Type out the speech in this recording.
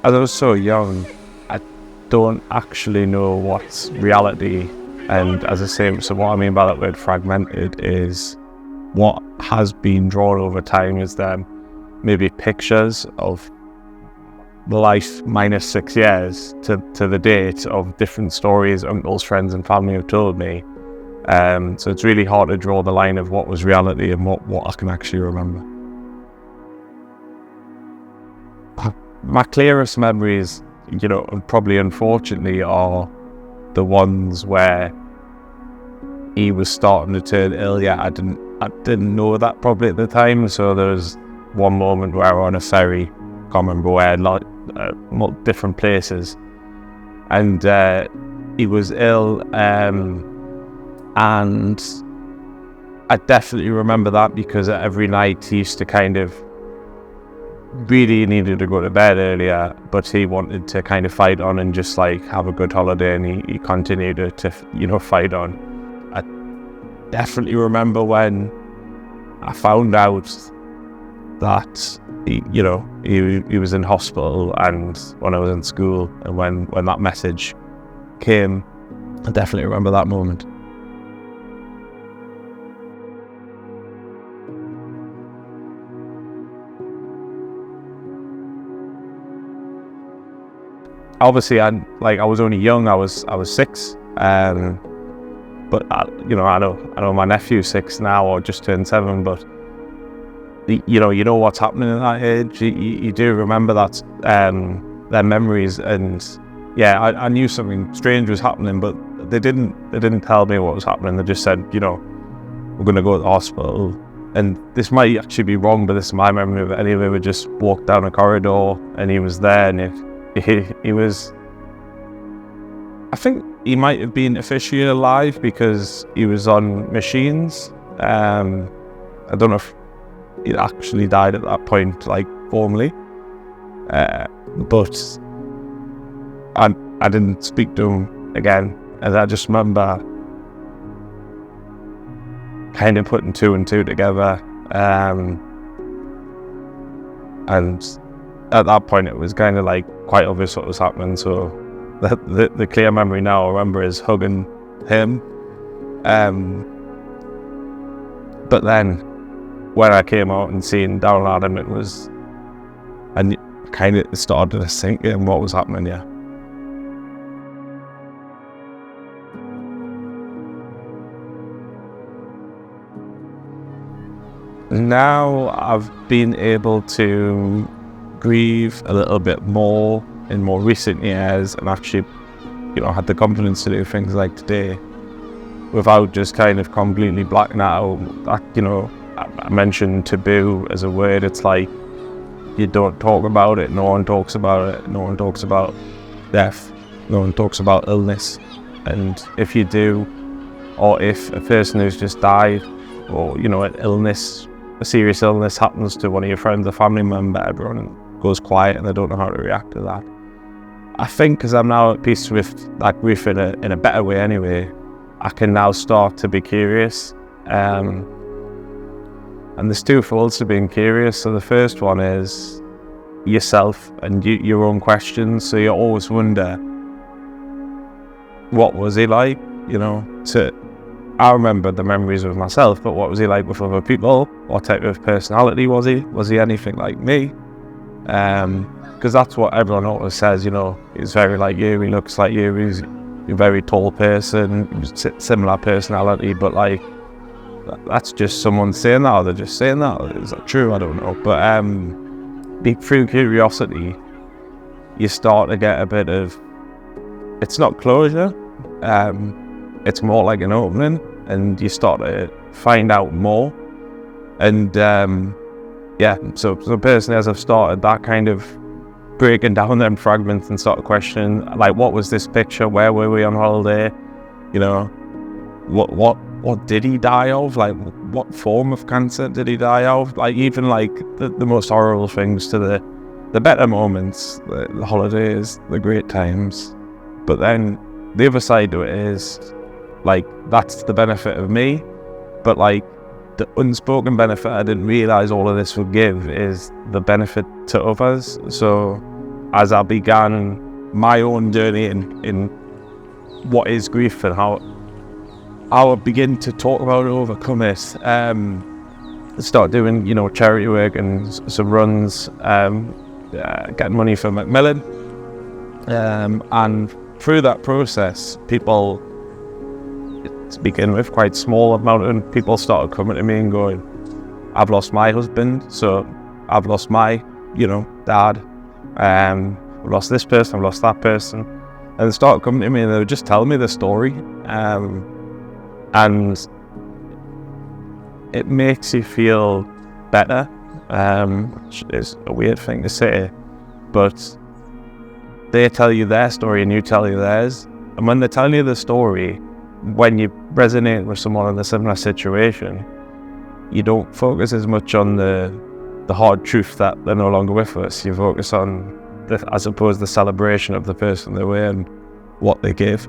as I was so young, I don't actually know what's reality. And as I say, so what I mean by that word fragmented is what has been drawn over time is then maybe pictures of the life minus 6 years to the date of different stories uncles, friends and family have told me. So it's really hard to draw the line of what was reality and what I can actually remember. My clearest memories, and probably unfortunately, are the ones where he was starting to turn ill. I didn't know that probably at the time. So there was one moment where we're on a ferry, can't remember where, different places, and he was ill, and I definitely remember that because every night he used to kind of really needed to go to bed earlier, but he wanted to kind of fight on and just like have a good holiday, and he continued to fight on. I definitely remember when I found out that he was in hospital, and when I was in school, and when that message came, I definitely remember that moment. Obviously, I was only young. I was 6, but I know my nephew's 6 now, or just turned 7. But you know what's happening at that age. You do remember that their memories, and I knew something strange was happening, but they didn't tell me what was happening. They just said, we're going to go to the hospital. And this might actually be wrong, but this is my memory of it. Anyway, we just walked down a corridor, and he was there, and he was, I think he might have been officially alive because he was on machines. I don't know if he actually died at that point, like formally, but I didn't speak to him again, and I just remember kind of putting 2 and 2 together, and at that point it was kind of like quite obvious what was happening. So the clear memory now I remember is hugging him, but then when I came out and seeing down at him, and kind of started to sink in what was happening. Now I've been able to grieve a little bit more in more recent years, and actually, had the confidence to do things like today without just kind of completely blacking out. I mentioned taboo as a word. It's like you don't talk about it. No one talks about it. No one talks about death. No one talks about illness. And if you do, or if a person who's just died, or an illness, a serious illness happens to one of your friends, a family member, everyone goes quiet and they don't know how to react to that. I think because I'm now at peace with that grief in a better way anyway, I can now start to be curious. And there's 2 folds to being curious. So the first one is yourself and your own questions. So you always wonder, what was he like? I remember the memories of myself, but what was he like with other people? What type of personality was he? Was he anything like me? Because that's what everyone always says, he's very like you, he looks like you, he's a very tall person, similar personality, but like, that's just someone saying that, or they're just saying that. Is that true? I don't know. But through curiosity, you start to get a bit of, it's not closure, it's more like an opening, and you start to find out more. And so personally, as I've started that kind of breaking down them fragments and start questioning, like, what was this picture? Where were we on holiday? What did he die of? Like, what form of cancer did he die of? Like, even like the most horrible things to the better moments, the holidays, the great times. But then the other side to it is, like, that's the benefit of me. But like, the unspoken benefit I didn't realise all of this would give is the benefit to others. So as I began my own journey in what is grief and how I begin to talk about it, overcome it, start doing, charity work and some runs, getting money for Macmillan, and through that process, people, to begin with, quite small amount of people started coming to me and going, I've lost my husband, so I've lost my, dad, I've lost this person, I've lost that person, and they started coming to me and they would just tell me the story, and it makes you feel better, which is a weird thing to say, but they tell you their story and you tell you theirs, and when they're telling you the story, when you resonate with someone in a similar situation, you don't focus as much on the hard truth that they're no longer with us. You focus on, I suppose, the celebration of the person they were and what they gave.